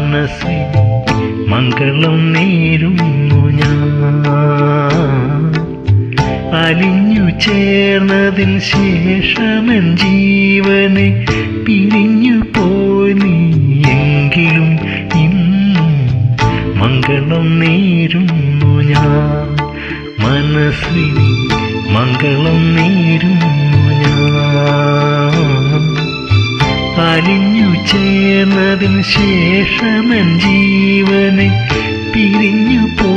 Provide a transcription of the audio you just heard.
മനസ്സിൽ മംഗളം നേരുന്നു ഞാൻ. അലിഞ്ഞു ചേർന്നതിൻ ശേഷമൻ ജീവനെ പിരിഞ്ഞു പോയി നീ. എങ്കിലും ഇന്നും മംഗളം നേരുന്നു ഞാൻ. മനസ്സിൽ മംഗളം നേരുന്നു ഞാൻ. അലിഞ്ഞു ചേർന്നതിന് ശേഷമൻ ജീവനെ പിരിഞ്ഞു പോ